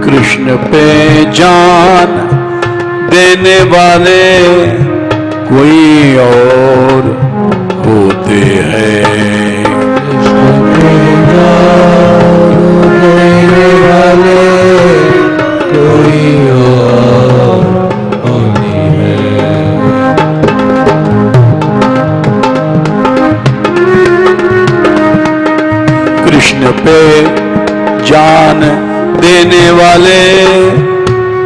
कृष्ण पे जान देने वाले कोई और होते हैं। कृष्ण पे जान देने वाले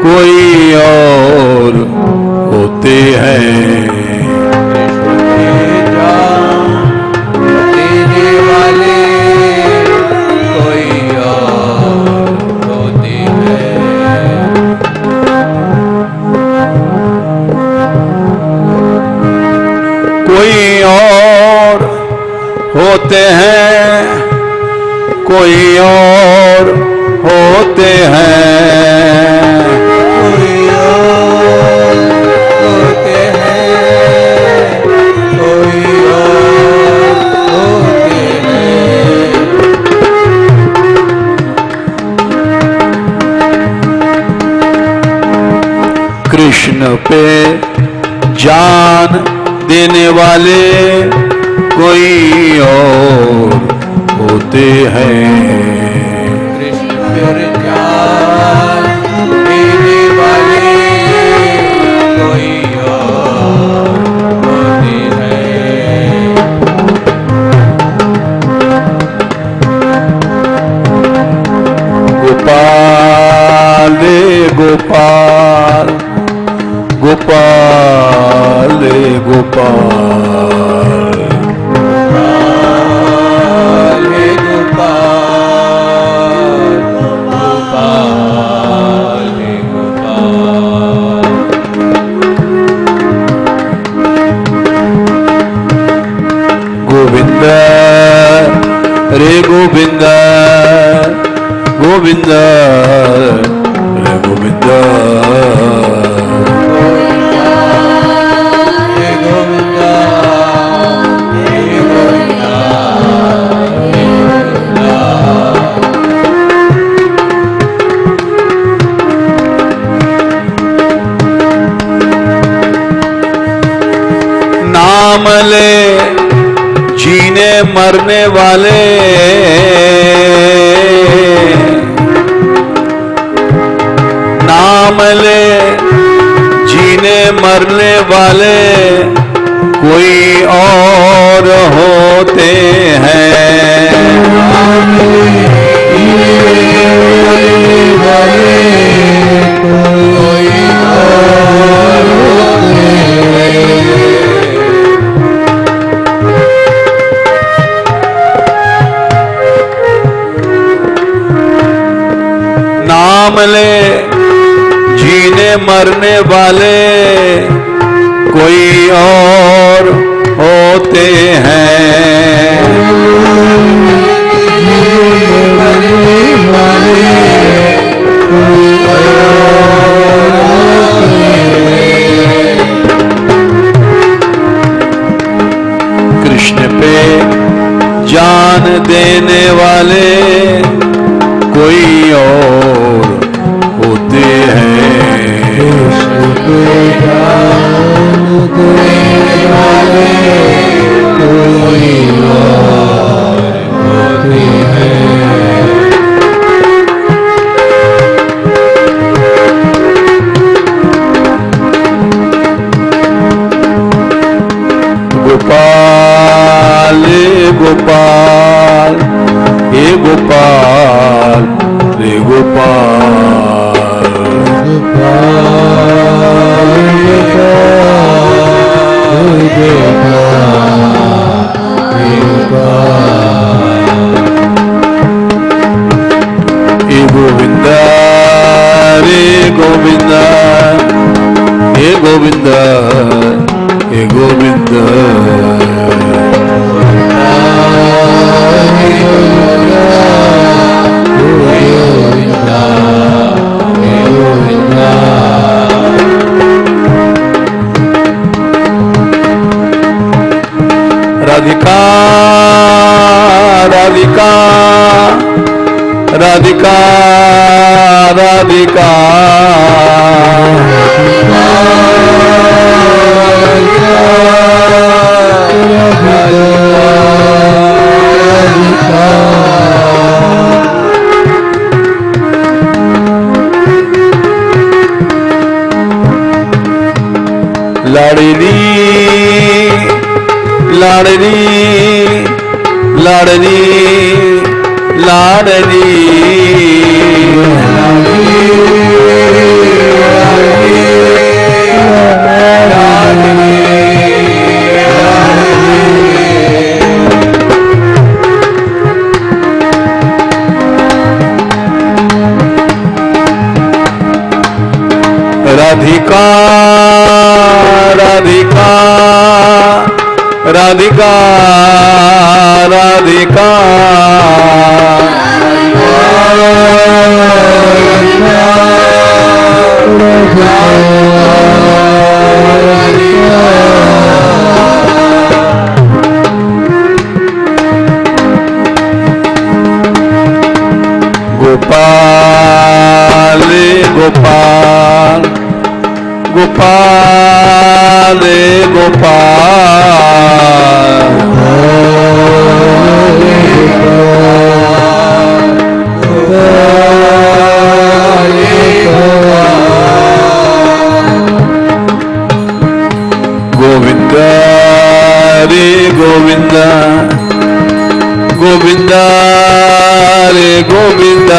कोई और होते हैं। कोई और होते हैं, कोई और होते हैं, कोई और होते हैं, कोई और होते हैं। कृष्ण पे जान देने वाले कोई और होते हैं। कृष्ण पर जान देने वाले कोई और होते हैं। गोपाल गोपाल गोपाल गोपाल रे गोविंद गोविंद रे गोविंद रे गोविंद रे गोविंद। नाम ले जीने मरने वाले, नाम ले जीने मरने वाले कोई और होते हैं। नाम ले जीने मरने वाले कोई और होते हैं। नाम ले जीने मरने वाले कोई और होते हैं। कृष्ण पे जान देने वाले कोई और होते हैं। कृष्ण पे जान देने वाले कोई और होते हैं। गोपाल गोपाल हे गोपाल रे गोपाल गोपाल राधिका राधिका लाडली लाडली लाडली लाडली राधिका राधिका राधिका राधिका गोपाल गोपाल गोपाल गोविंद रे गोविंद गोविंद रे गोविंद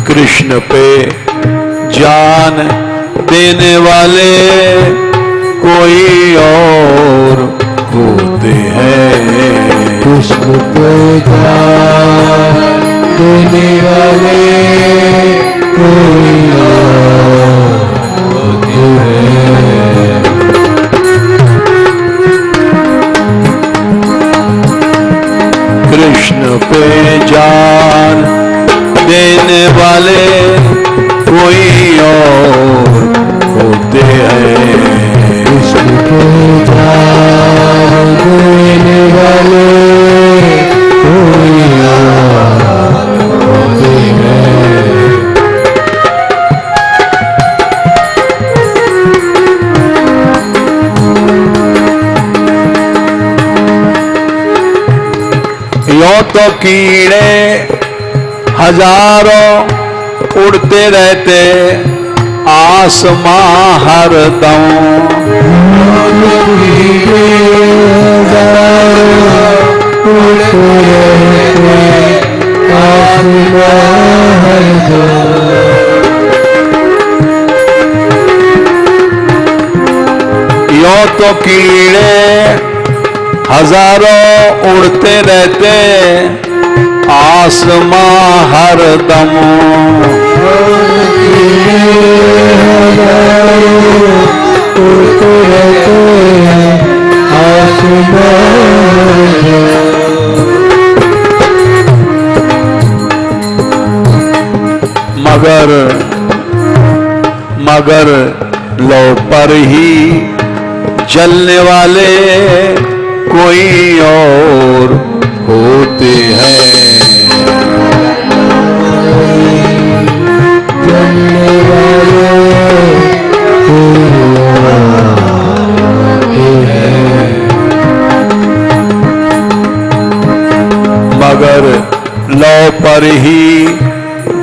कृष्ण पे जान देने वाले कोई और होते हैं। कृष्ण पे जान देने वाले कोई और होते हैं। कृष्ण पे जान देने वाले कोई और होते हैं। कृष्ण पे जान देने वाले कोई और होते हैं। यों तो कीड़े हजारों उड़ते रहते आसमां हरदम। यों तो कीड़े हजारों उड़ते रहते आसमां हरदम। मगर लो पर ही जलने वाले कोई और होते हैं। जलने वाले कोई और होते हैं। मगर लौ पर ही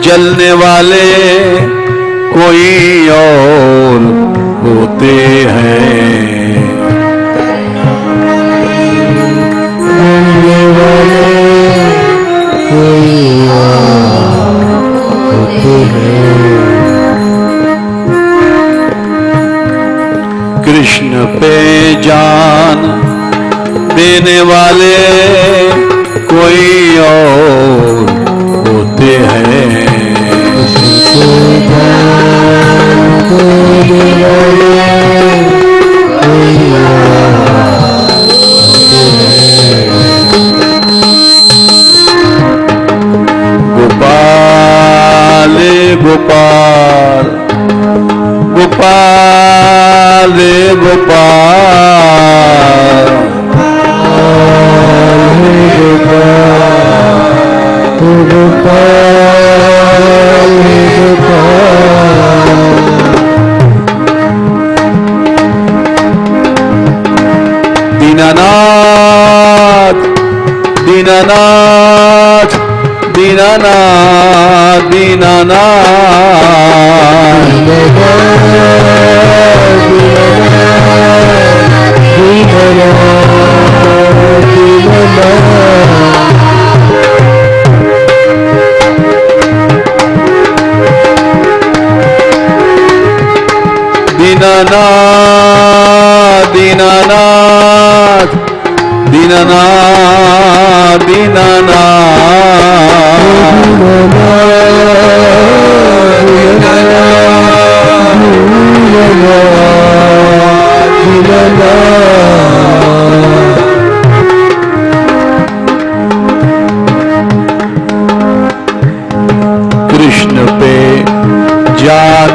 जलने वाले कोई और होते हैं। जलने वाले कोई और होते हैं। कृष्ण पे जान देने वाले कोई और होते हैं। दीनानाथ दीनानाथ दीनानाथ दीनानाथ दीनानाथ दीनानाथ दीनानाथ कृष्ण पे जान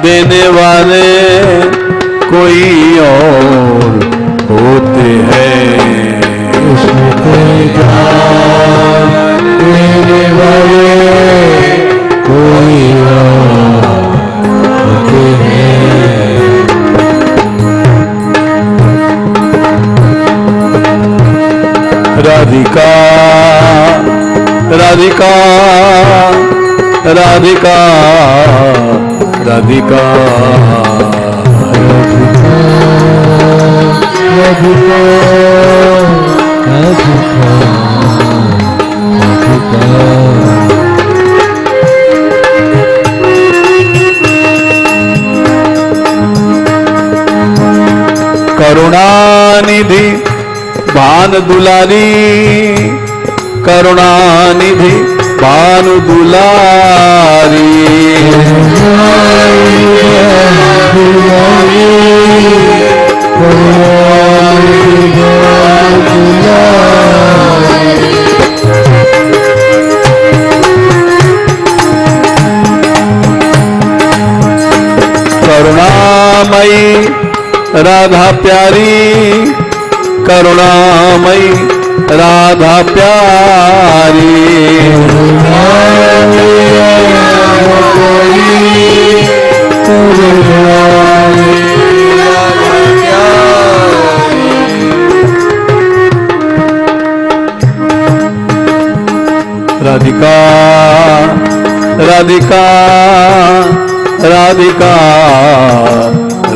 देने वाले कोई और होते हैं। कृष्ण पे जान देने वाले कोई और होते हैं। राधिका राधिका राधिका राधिका राधिका राधिका करुणानिधि भान दुलारी करुणानिधि भानु दुलारी करुणामयी राधा प्यारी करुणामयी राधा प्यारी राधिका राधिका राधिका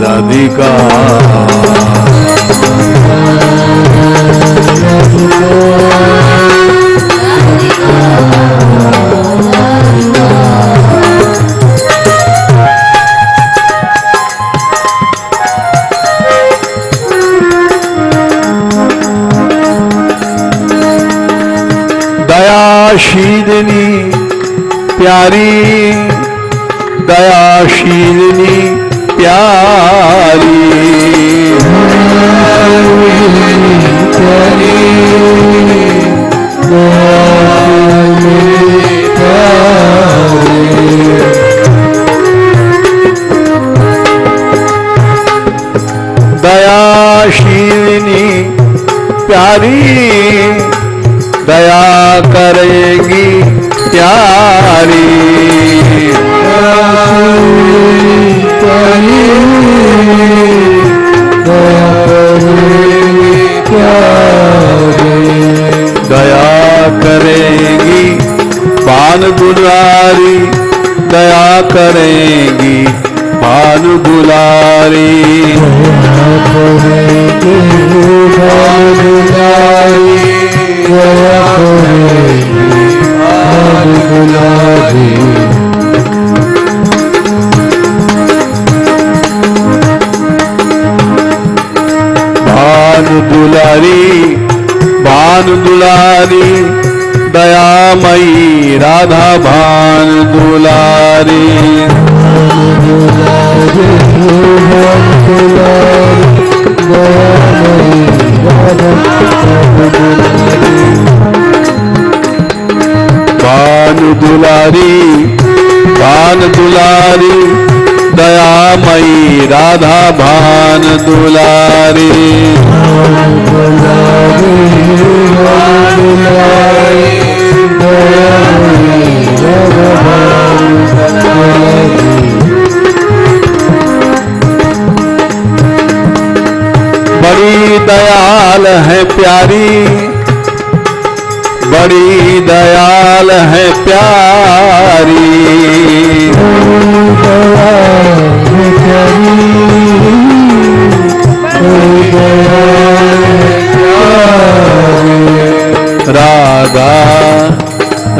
राधिका दयाशीलिनी प्यारी दयाशीलिनी प्यारी दयाशीलिनी प्यारी दया करेगी प्यारी दया करेगी भान दुलारी दया करेगी भान दुलारी भानु दुलारी दयामयी राधा भानु दुलारी भानु दुलारी दयामयी राधा भान दुलारी दुलारी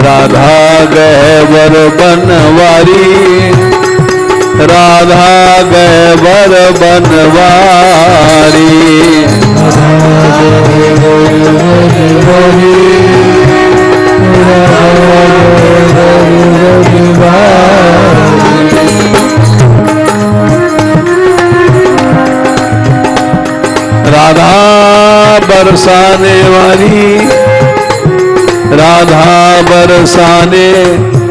राधा गैवर बनवारी, राधा गैवर बनवारी। राधा बरसाने वाली, राधा बरसाने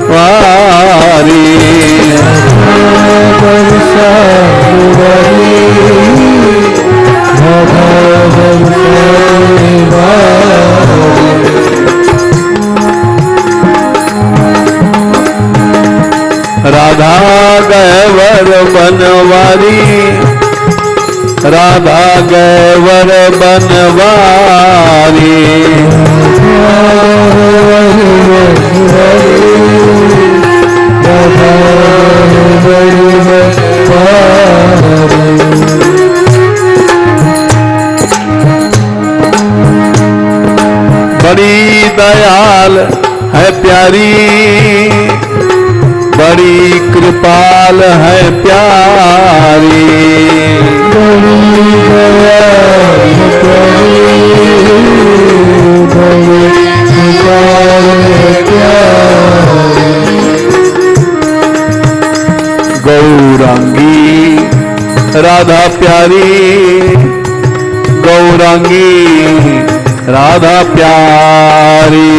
वाली, राधा गैवर बनवारी, राधा गैवर बनवारी। बड़ी दयाल है प्यारी, बड़ी कृपाल है प्यारी। गौरांगी राधा प्यारी, गौरांगी राधा प्यारी।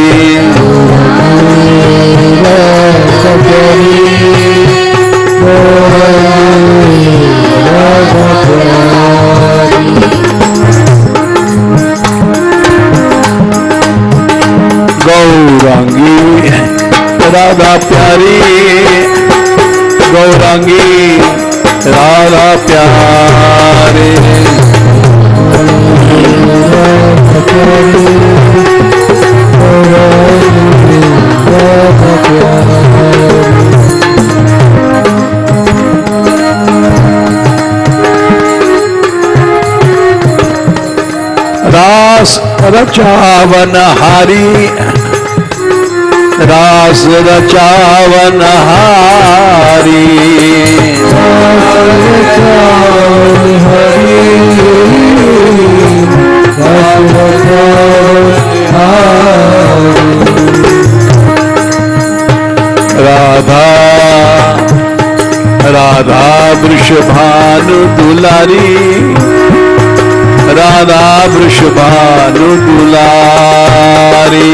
गौरांगी राधा प्यारी, गौरांगी राधा प्यारी। रास रचावन हारी, रास रचावन हारी। राधा राधा वृषभानु दुलारी, राधा वृषभानु दुलारी।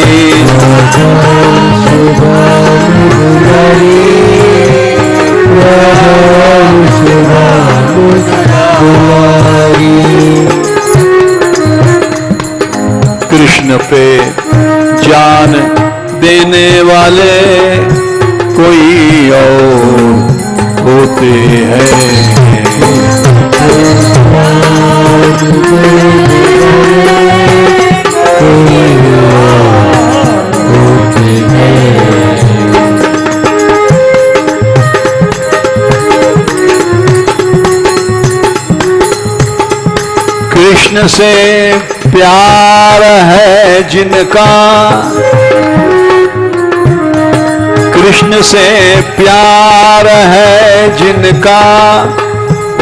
कृष्ण पे जान देने वाले कोई और होते हैं। कृष्ण से प्यार है जिनका, कृष्ण से प्यार है जिनका,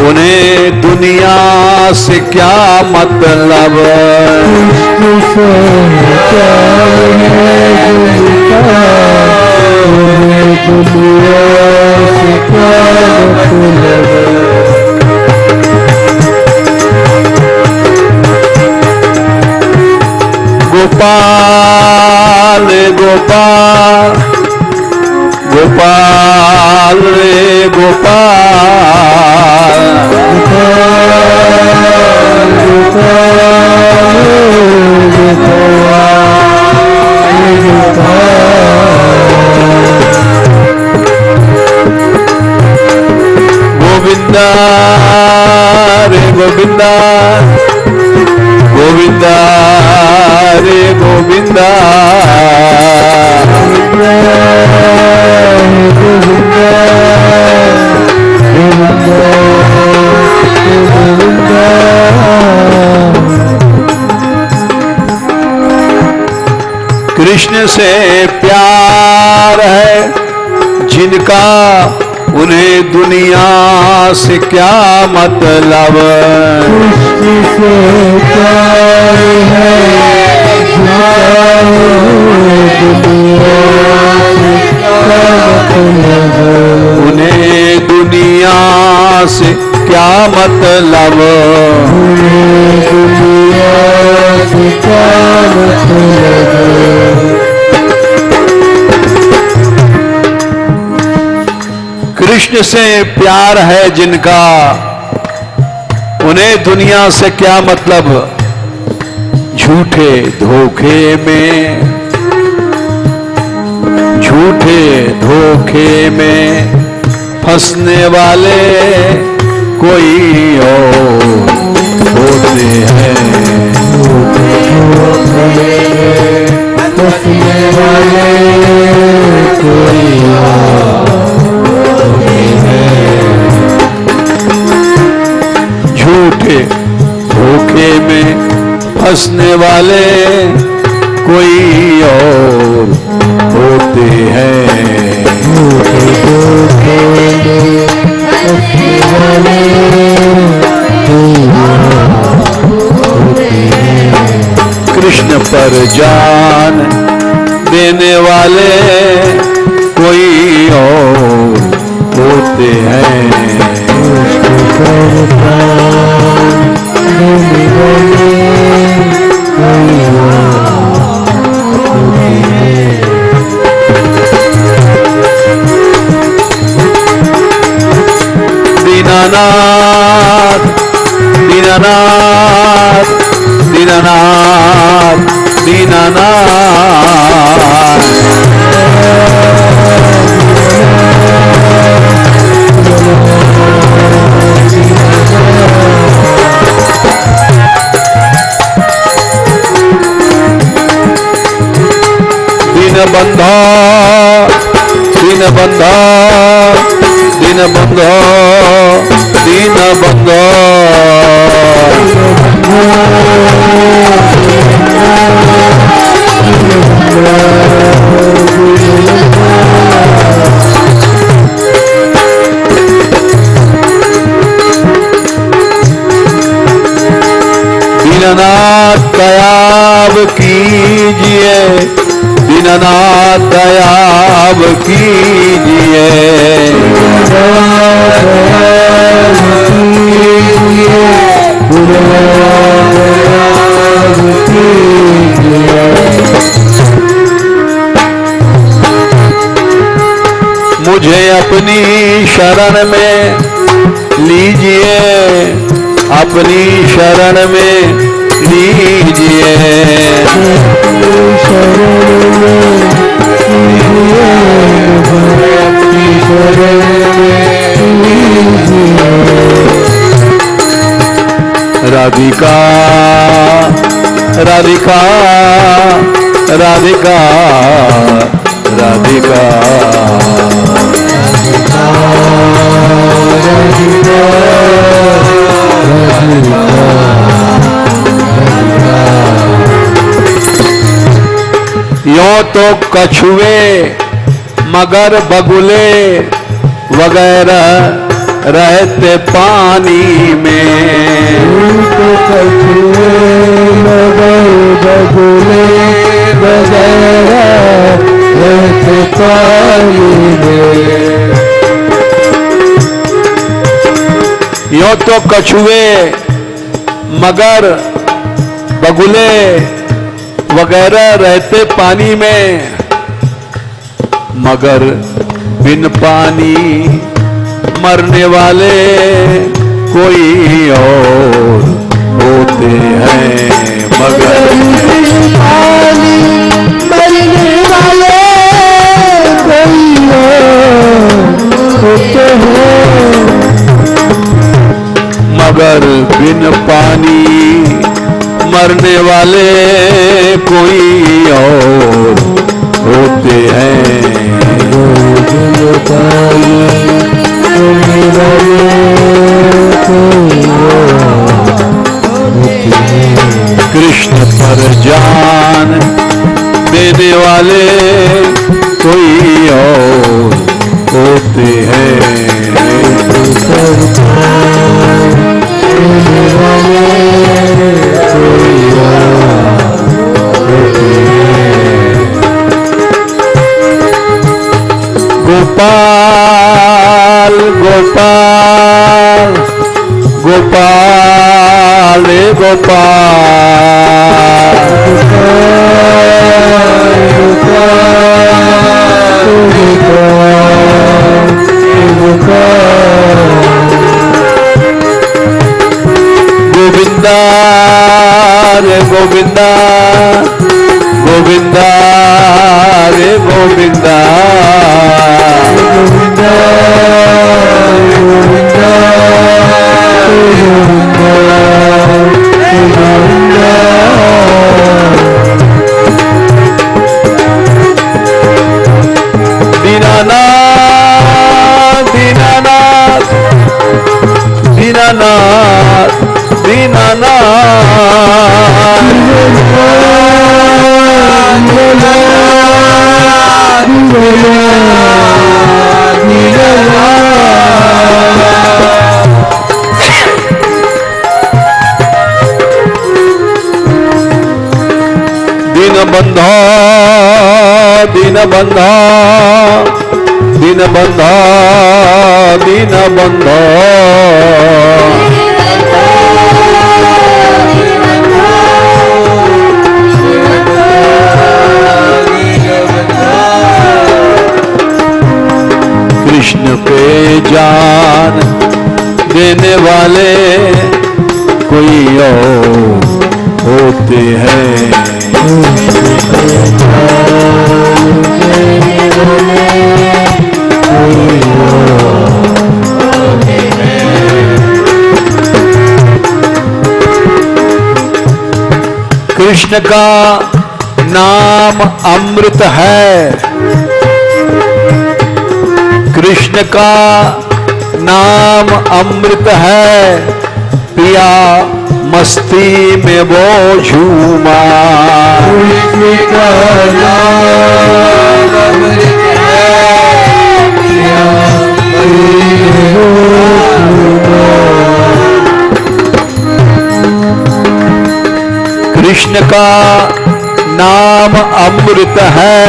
उन्हें दुनिया से क्या मतलब। कृष्ण से प्यार है जिनका, उन्हें दुनिया से क्या मतलब। गोपाल गोपाल गोपाल रे गोपाल, गोविंदा रे गोविंदा, गोविंदा रे गोविंदा, कृष्ण से प्यार है जिनका, उन्हें दुनिया से क्या मतलब। कृष्ण से प्यार है जिनका, उन्हें दुनिया से क्या मतलब। उन्हें दुनिया से क्या मतलब। कृष्ण से प्यार है जिनका, उन्हें दुनिया से क्या मतलब। झूठे धोखे में, झूठे धोखे में फंसने वाले कोई और होते हैं। फंसने वाले कोई और होते हैं। झूठे धोखे में फंसने वाले कोई और होते हैं। कृष्ण पर जान देने वाले कोई और होते हैं। दीनानाथ दीनानाथ दीनानाथ दीनानाथ। दीनबंधो दीनबंधो दीनबंधो दीनबंधो। दीननाथ दयाब कीजिए, दीननाथ दयाब कीजिए। मुझे अपनी शरण में लीजिए, अपनी शरण में लीजिए। राधिका राधिका राधिका राधिका यों तो कछुए मगर बगुले वगैरह रहते पानी में। तो कछुए मगर बगुले वगैरह रहते पानी में। यों तो कछुए मगर बगुले वगैरह रहते पानी में, मगर बिन पानी मरने वाले कोई और होते हैं। मगर पानी मरने वाले कोई और होते हैं। मगर बिन पानी मरने वाले कोई और होते हैं। कृष्ण पर जान देने वाले कोई और होते हैं। गोपाल गोपाल गोपाल गोविंदा रे गोविंदा गोविंदा रे गोविंदा दीनानाथ दीनानाथ दीनानाथ दीनबंधो दीनबंधो दीनबंधो दीनबंधो कृष्ण पे जान देने वाले कोई और होते हैं। कृष्ण का नाम अमृत है, कृष्ण का नाम अमृत है, पिया मस्ती में वो झूमा। कृष्ण का नाम अमृत है, पिया मस्ती में वो झूमा। कृष्ण का नाम अमृत है,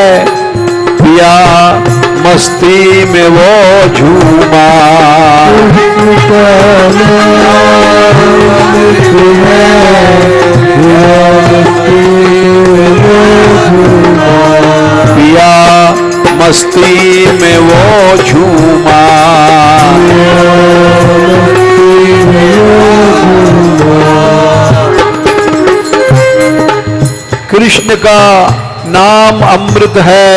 पिया मस्ती में वो झूमा। कृष्ण का नाम अमृत है, पिया मस्ती में वो झूमा। पिया मस्ती में वो झूमा। कृष्ण का नाम अमृत है,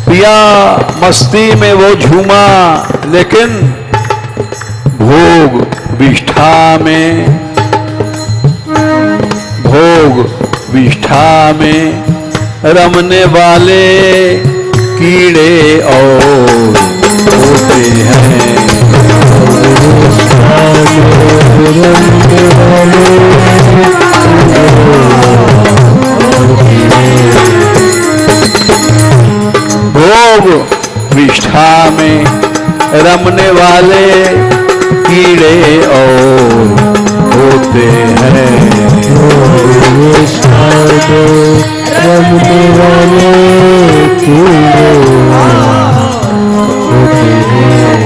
पिया मस्ती में वो झूमा, लेकिन भोग विष्ठा में, भोग विष्ठा में रमने वाले कीड़े और होते हैं। भोग विष्ठा में रमने वाले कीड़े और होते हैं। रमने वाले कीड़े होते हैं।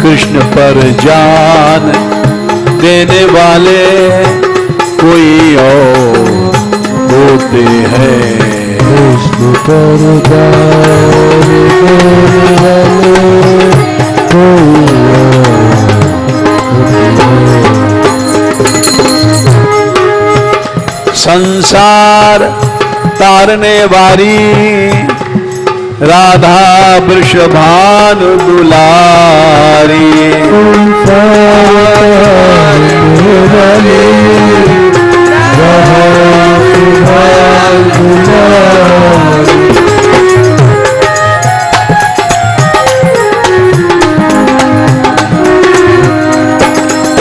कृष्ण पर जान देने वाले कोई और होते हैं। कृष्ण पर जान देने वाले कोई संसार तारने वाली राधा वृषभानु दुलारी।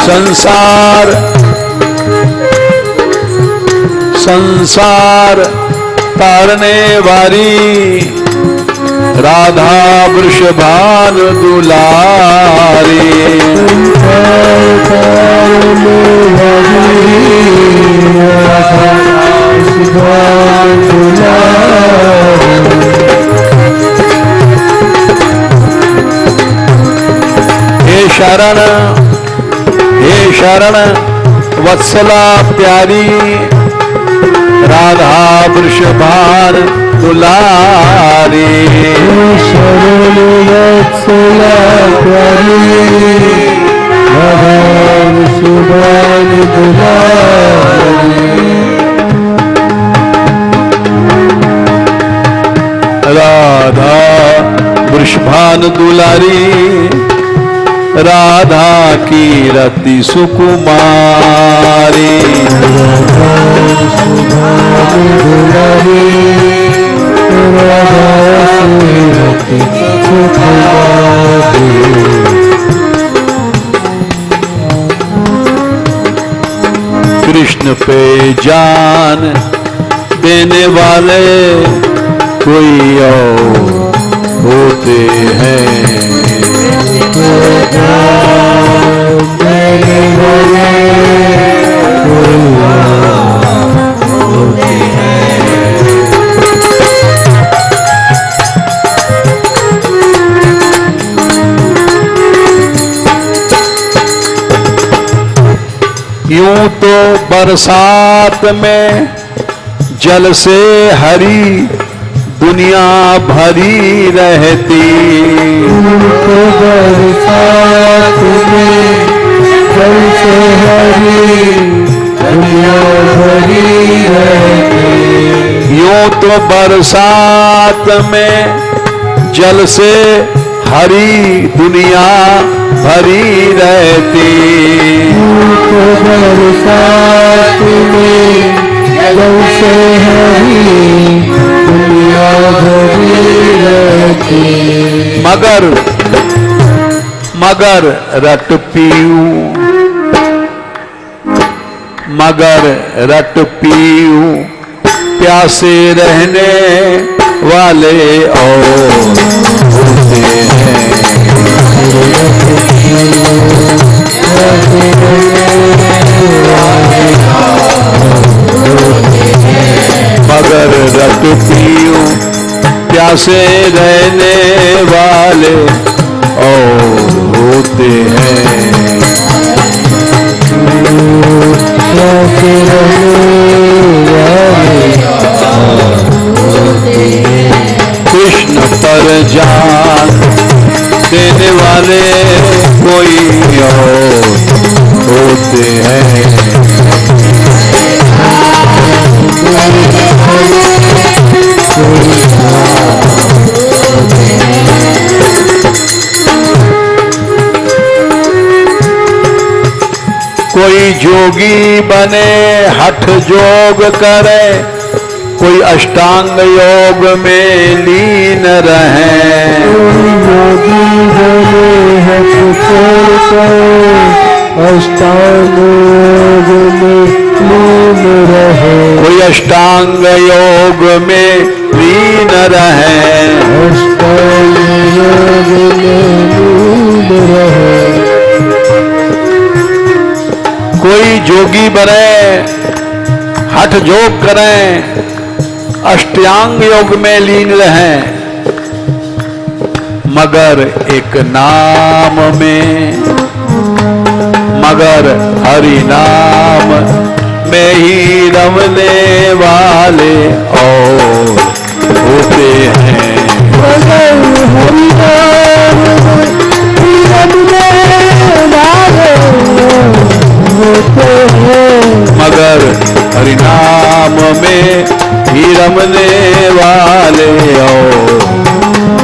संसार संसार तारने वाली राधा वृषभान दुलारी। हे शरण वत्सला प्यारी राधा वृषभान दुलारी। शरण वत्सला प्यारी राधा वृषभान दुलारी। राधा वृषभान दुलारी राधा की रति सुकुमारी। कृष्ण पे जान देने वाले कोई और होते हैं। यूं तो बरसात में जल से हरी दुनिया भरी रहती। तो बरसात में जल से हरी दुनिया भरी रहती। यूं तो बरसात में जल से हरी दुनिया भरी रहती। तो बरसात में जल से हरी दुनिया भरी रहती। मगर रट पीऊं प्यासे रहने वाले और होते हैं। मगर रट पीऊं प्यासे रहने वाले और होते हैं। कृष्ण पर जान देने वाले कोई और होते हैं। कोई जोगी बने हठ जोग करे, कोई अष्टांग योग में लीन रहे। योगी बने हठ जोग करे, अष्टांग योग में लीन रहे। कोई अष्टांग योग में लीन रहे। अष्टांग योग में लीन रहे। कोई जोगी बने हठ जोग करें, अष्टांग योग में लीन रहें, मगर एक नाम में, मगर हरि नाम में ही रमने वाले और होते हैं। मगर हरि नाम में ही रमने वाले होते हैं। मगर हरि नाम में ही रमने वाले और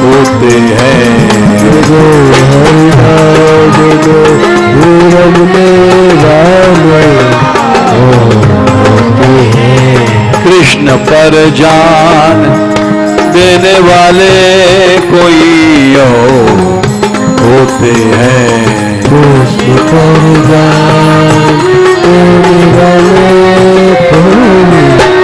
होते हैं। हरि नाम में ही रमने वाले होते हैं। कृष्ण पर जान देने वाले कोई और होते हैं। कृष्ण पर जान देने वाले कोई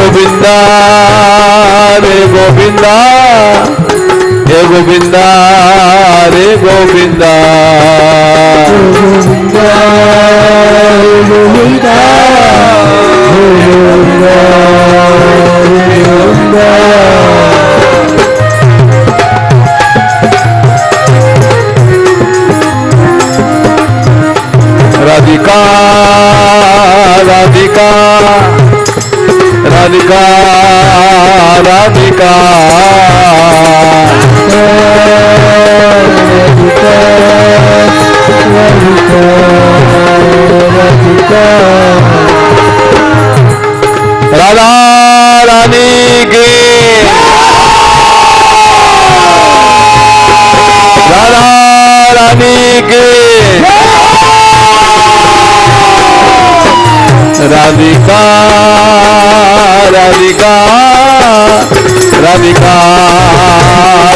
गोविंदा रे गोविंदा, हे गोविंदा रे गोविंदा, गोविंदा गोविंदा गोविंदा गोविंदा। राधिका राधिका राधिका राधिका राधा रानी के, राधा रानी के, राधिका राधिका राधिका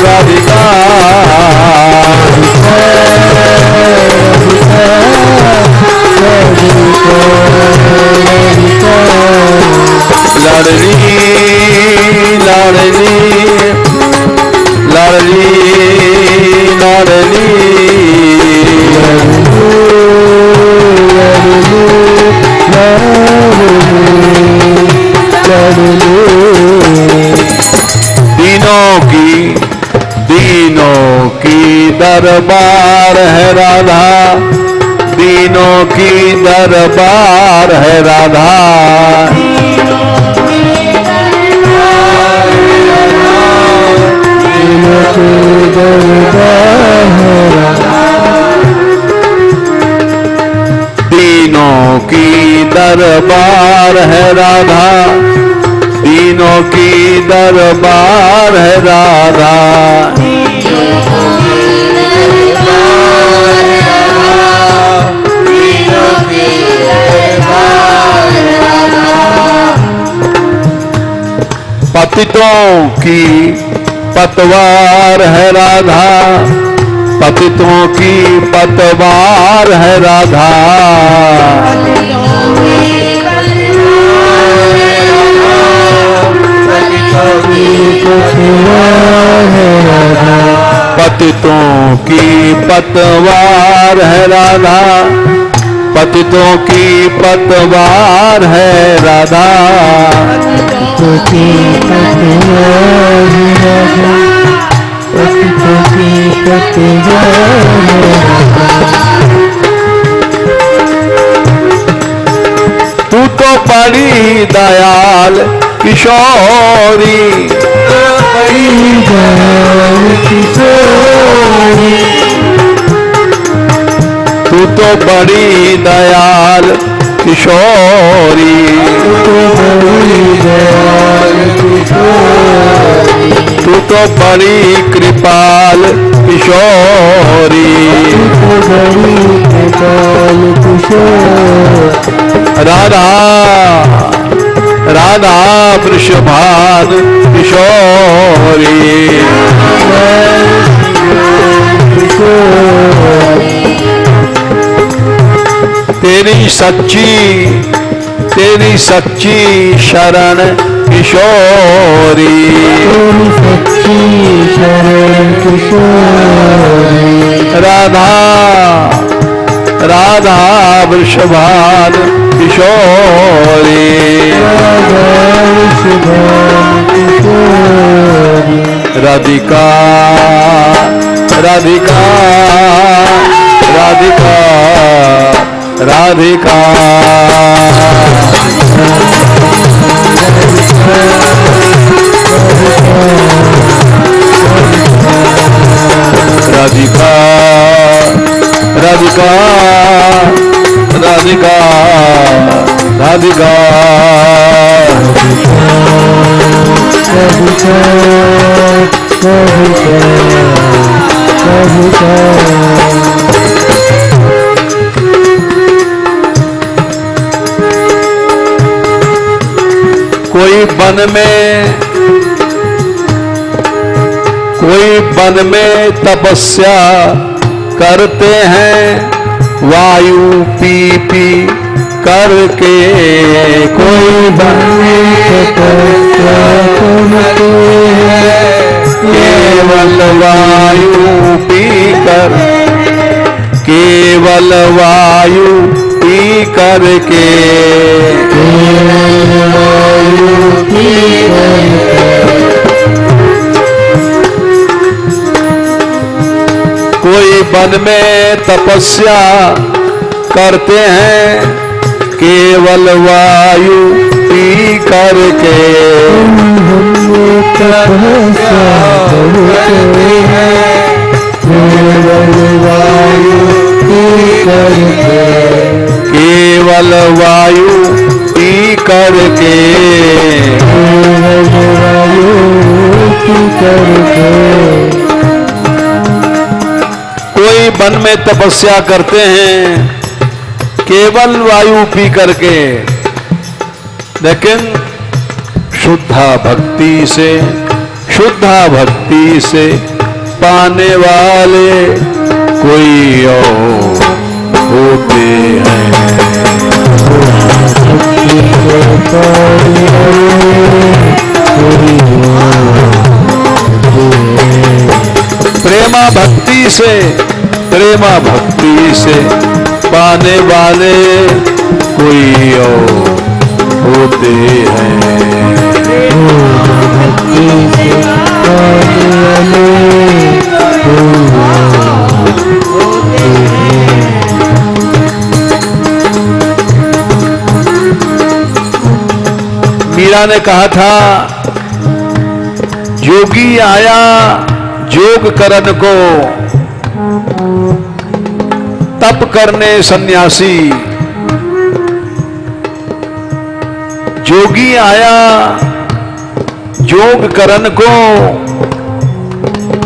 राधिका लाडली लाडली लाडली लाडली दीनों की दरबार है राधा, दीनों की दरबार है राधा, दीनों की दरबार है राधा, दीनों की दरबार है राधा, पतितों की पतवार है राधा, पतितों की पतवार है राधा, पतितों की पतवार है राधा, पतितों की पतवार है राधा, तू तो बड़ी दयाल किशोरी, तू तो बड़ी दयाल किशोरी, तू तो बड़ी कृपाल किशोरी, राधा राधा वृषभान किशोरी, तेरी सच्ची शरण किशोरी, राधा राधा वृषभान किशोरी, राधिका राधिका राधिका राधिका राधिका राधिका राधिका राधिका कोई वन में तपस्या करते हैं, वायु पी पी करके, कोई बन तपस्या करते हैं, केवल वायु पी कर, केवल वायु पी करके, केवल वायु पी करके। कोई वन में तपस्या करते हैं, केवल वायु पी करके, तपस्या करते हैं, केवल वायु पी करके, केवल वायु पी करके, केवल वायु पी करके। कोई वन में तपस्या करते हैं केवल वायु पी करके, लेकिन शुद्धा भक्ति से पाने वाले कोई और होते हैं। प्रेमा भक्ति से पाने वाले कोई और होते हैं। मीरा ने कहा था, योगी आया योग करन को, तप करने सन्यासी। जोगी आया योग करन को,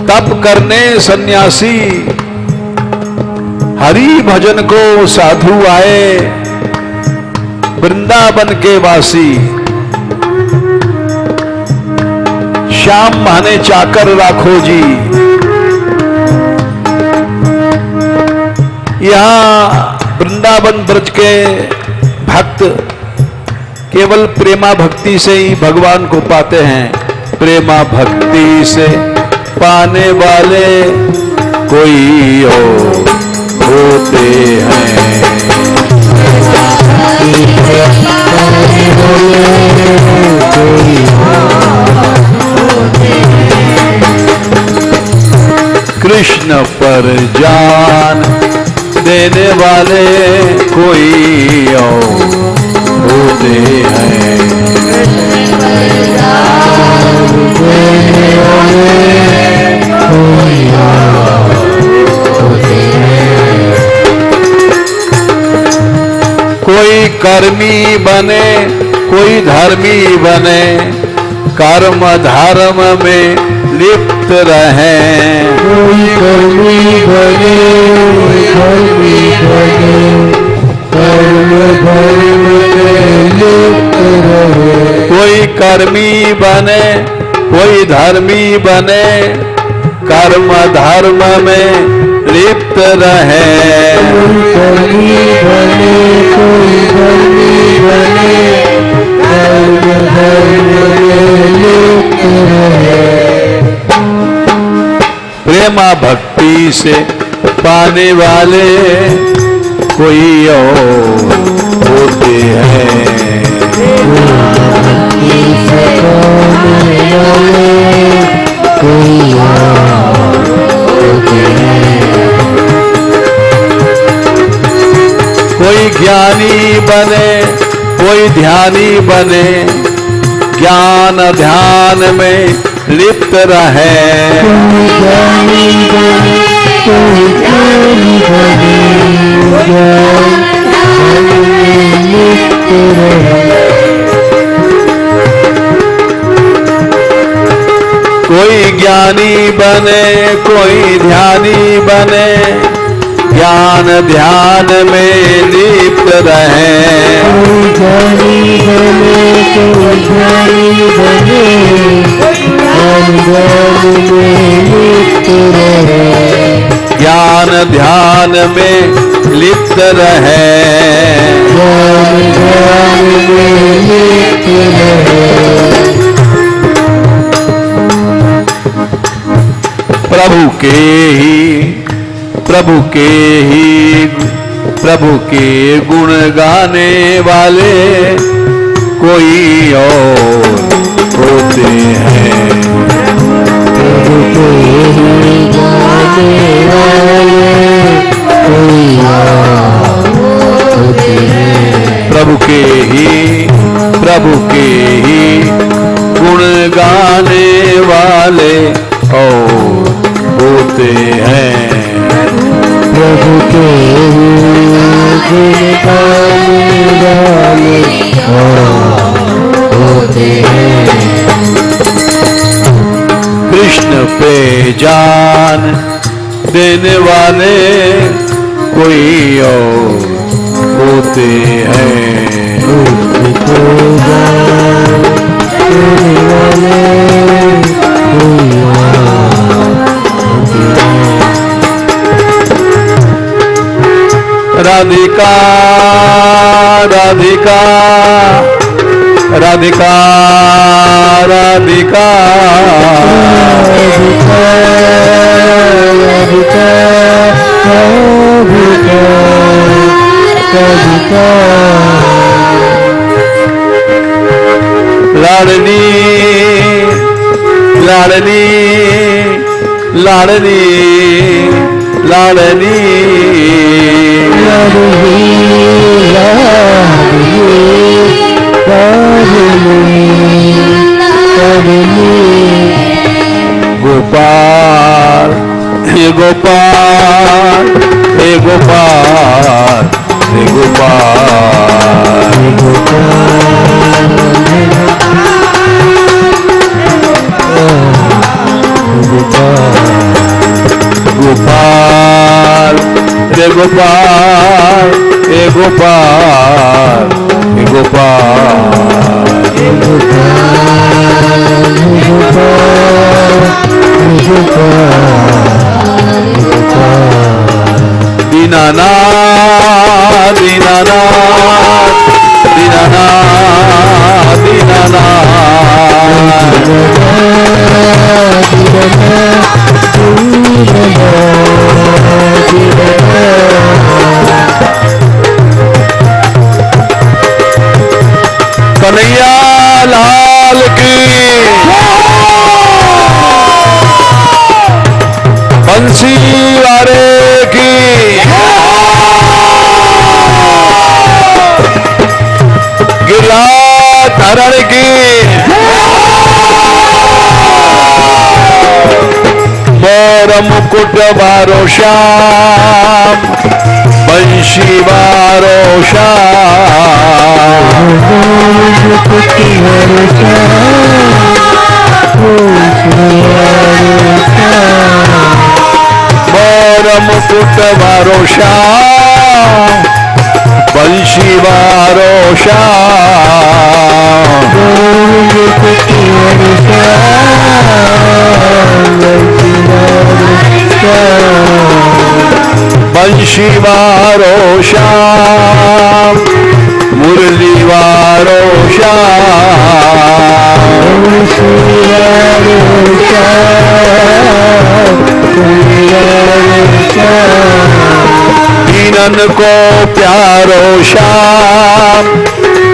तप करने सन्यासी। हरि भजन को साधु आए, वृंदावन के वासी। श्याम माने चाकर राखो जी। यहां वृंदावन ब्रज के भक्त केवल प्रेमा भक्ति से ही भगवान को पाते हैं। प्रेमा भक्ति से पाने वाले कोई और होते हैं। कृष्ण पर जान देने वाले कोई और होते हैं। कोई कर्मी बने कोई धर्मी बने, कर्म धर्म में लिप्त रहे। कोई कर्मी बने कोई धर्मी बने, कर्म धर्म में लिप्त रहे। कोई कर्मी बने कोई धर्मी बने, कर्म धर्म में लिप्त रहे। कोई कर्मी बने कोई धर्मी बने, कर्म धर्म में लिप्त रहे। प्रेमा भक्ति से पाने वाले कोई और होते हैं। कोई ज्ञानी बने कोई ध्यानी बने, ज्ञान ध्यान में लिप्त रहे। कोई ज्ञानी बने कोई ज्ञानी बने, ज्ञान में लिप्त रहे। कोई ज्ञानी बने कोई ध्यानी बने, ज्ञान ध्यान में लिप्त रहे। कोई ज्ञानी बने कोई ध्यानी बने, ज्ञान ध्यान में लिप्त रहे। ज्ञान ध्यान में लिप्त रहे। ज्ञान ज्ञान में लिप्त रहे। प्रभु के गुण गाने वाले कोई और होते हैं। प्रभु के ही गाने वाले कोई और होते हैं। प्रभु के ही गुण गाने वाले और होते हैं। प्रभु के गुण गाने वाले होते हैं। कृष्ण पे जान देने वाले कोई और होते हैं। कृष्ण को जान देने वाले कोई और होते हैं। राधिका राधिका राधिका राधिका राधिका राधिका लाडली लाडली लाडली लाडली गोपाल हे गोपाल हे गोपाल हे गोपाल गोपाल हे गोपाल हे गोपाल हे गोपाल दीनानाथ दीनानाथ दीनानाथ दीनानाथ कन्हैया लाल की बंसी वाले की गिरनाथ हरण की मोर मुकुट बारो श्याम बंशी बारो श्याम मोर मुकुट बारो श्याम बंशी बारो श्याम बंशी बारो श्याम मुरली बारो श्याम दीनन को प्यारो श्याम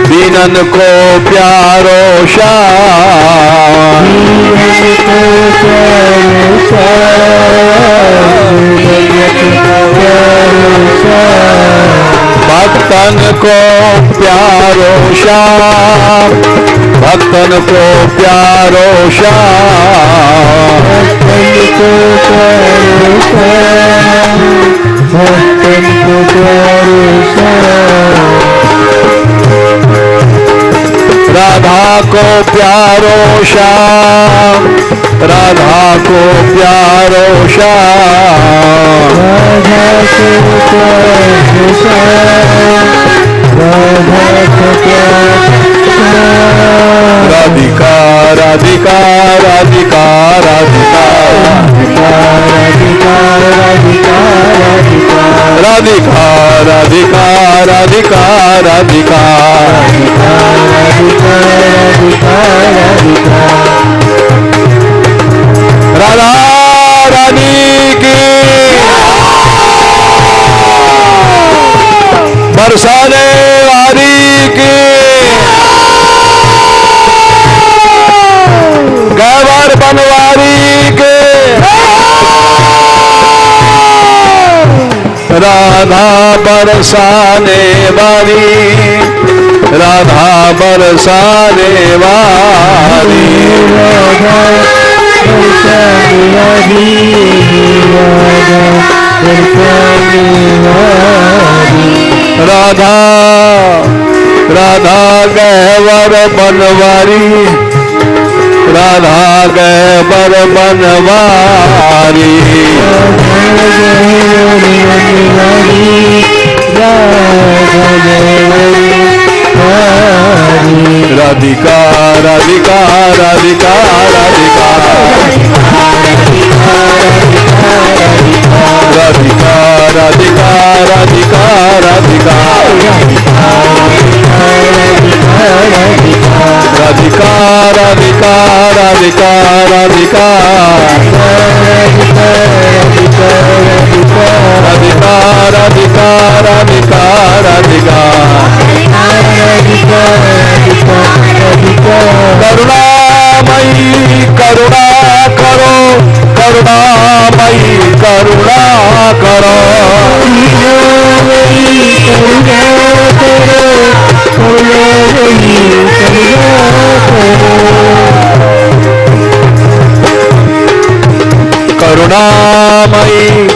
दीनन को प्यारो श्याम भक्तन को प्यारो श्याम भक्तन को प्यारो श्याम भक्तन को प्यारो श्याम राधा को प्यारो श्याम राधा को प्यारो श्याम राधिका राधिका राधिका राधिका राधिका राधिका राधिका राधिका राधिका राधिका राधा रानी की बरसाने वाली की गैवर बनवारी के राधा बरसाने वाली राधा बरसाने वाली राधा राधा गैवर बनवारी राधा गैवर बनवारी राधिका राधिका राधिका राधिका राधिका राधिका राधिका राधिका राधिका राधिका राधिका राधिका राधिका राधिका राधिका राधिका करुणामयी करुणा करो करुणामयी करुणा करो करुणामयी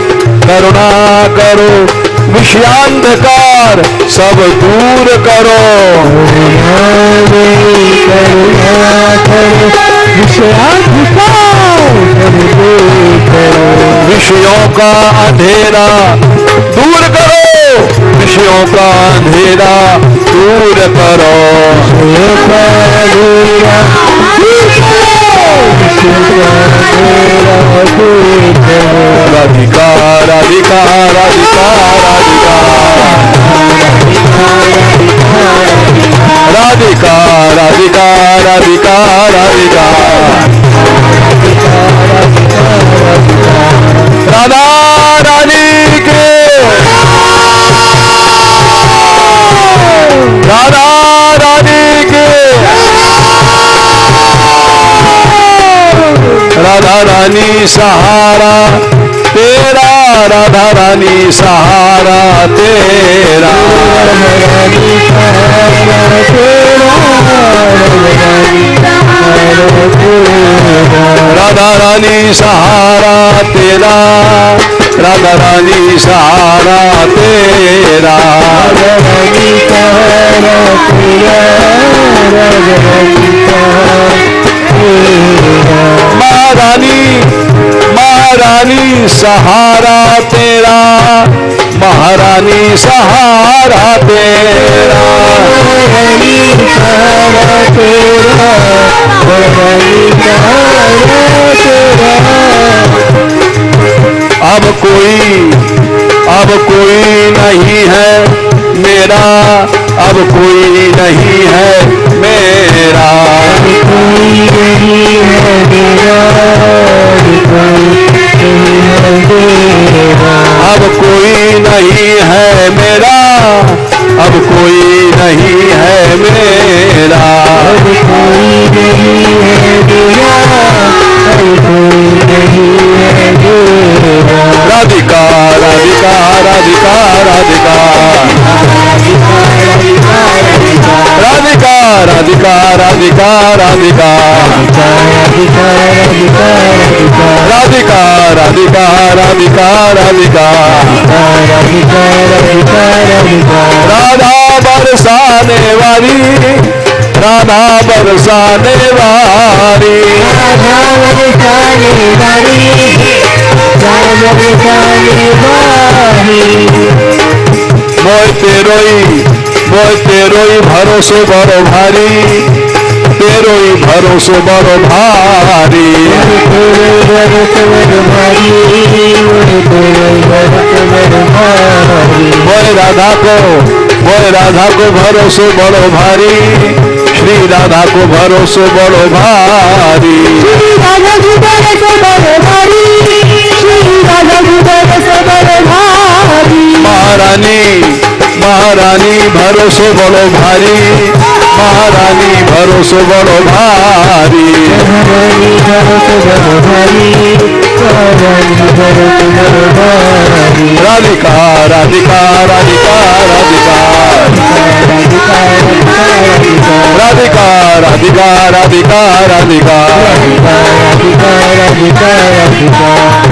करुणा करो विषयांधकार सब दूर करो विषयों का अंधेरा दूर करो विषयों का अंधेरा दूर करो राधिका राधिका राधिका राधिका राधिका राधिका राधिका राधा रानी के राधा रानी के राधा रानी सहारा तेरा राधा रानी सहारा तेरा राधा रानी सहारा तेरा राधा रानी सहारा तेरा महारानी महारानी सहारा तेरा महारानी सहारा तेरा अब कोई नहीं है मेरा अब कोई नहीं है मेरा अब कोई नहीं है मेरा अब कोई नहीं है मेरा राधिका राधिका राधिका राधिका राधिका राधिका राधिका राधिका राधिका राधिका राधिका राधिका राधा बरसाने वाली राधा बरसाने वाली मोय तेरोई भरोसो बड़ो भारी तेरोई भरोसो बड़ो भारी मोय राधा को भरोसो बड़ो भारी श्री राधा को भरोसो बड़ो भारी, राधा जी भरोसो बड़ो भारी, श्री राधा जी भरोसो बड़ो भारी। महारानी महारानी भरोसो बड़ो भारी, महारानी भरोसो बड़ो भारी, महारानी भरोसो बड़ो भारी, महारानी भरोसो बड़ो भारी। राधिका राधिका राधिका राधिका राधिका राधिका राधिका राधिका राधिका राधिका राधिका राधिका।